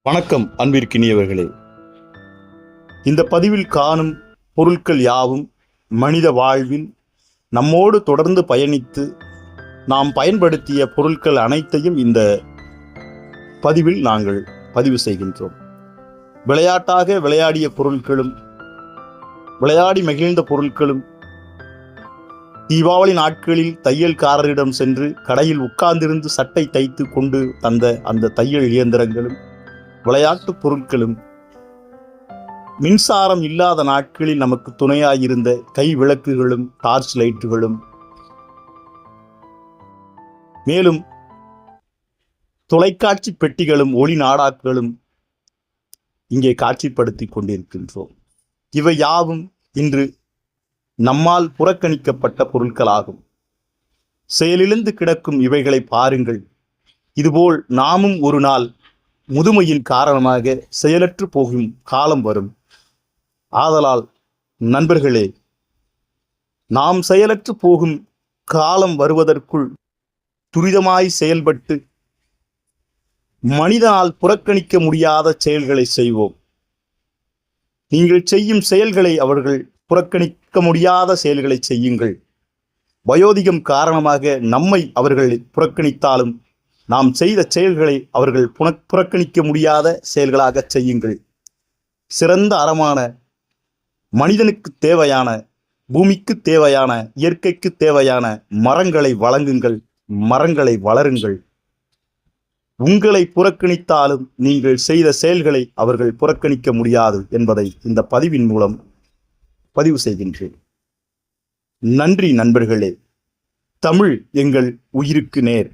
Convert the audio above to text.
வணக்கம் அன்பிற்கினியவர்களே. இந்த பதிவில் காணும் பொருட்கள் யாவும் மனித வாழ்வில் நம்மோடு தொடர்ந்து பயணித்து நாம் பயன்படுத்திய பொருட்கள் அனைத்தையும் இந்த பதிவில் நாங்கள் பதிவு செய்கின்றோம். விளையாட்டாக விளையாடிய பொருட்களும் விளையாடி மகிழ்ந்த பொருட்களும், தீபாவளி நாட்களில் தையல்காரரிடம் சென்று கடையில் உட்கார்ந்திருந்து சட்டை தைத்து கொண்டு தந்த அந்த தையல் இயந்திரங்களும், விளையாட்டு பொருட்களும், மின்சாரம் இல்லாத நாட்களில் நமக்கு துணையாயிருந்த கை விளக்குகளும், டார்ச் லைட்டுகளும், மேலும் தொலைக்காட்சி பெட்டிகளும் ஒளி நாடாக்களும் இங்கே காட்சிப்படுத்தி கொண்டிருக்கின்றோம். இவை யாவும் இன்று நம்மால் புறக்கணிக்கப்பட்ட பொருட்களாகும். செயலிழந்து கிடக்கும் இவைகளை பாருங்கள். இதுபோல் நாமும் ஒரு நாள் முதுமையின் காரணமாக செயலற்று போகும் காலம் வரும். ஆதலால் நண்பர்களே, நாம் செயலற்று போகும் காலம் வருவதற்குள் துரிதமாய் செயல்பட்டு மனிதனால் புறக்கணிக்க முடியாத செயல்களை செய்வோம். நீங்கள் செய்யும் செயல்களை அவர்கள் புறக்கணிக்க முடியாத செயல்களை செய்யுங்கள். வயோதிகம் காரணமாக நம்மை அவர்கள் புறக்கணித்தாலும் நாம் செய்த செயல்களை அவர்கள் புறக்கணிக்க முடியாத செயல்களாக செய்யுங்கள். சிறந்த அறமான, மனிதனுக்கு தேவையான, பூமிக்கு தேவையான, இயற்கைக்கு தேவையான மரங்களை வழங்குங்கள், மரங்களை வளருங்கள். உங்களை புறக்கணித்தாலும் நீங்கள் செய்த செயல்களை அவர்கள் புறக்கணிக்க முடியாது என்பதை இந்த பதிவின் மூலம் பதிவு செய்கின்றேன். நன்றி நண்பர்களே. தமிழ் எங்கள் உயிருக்கு நேர்.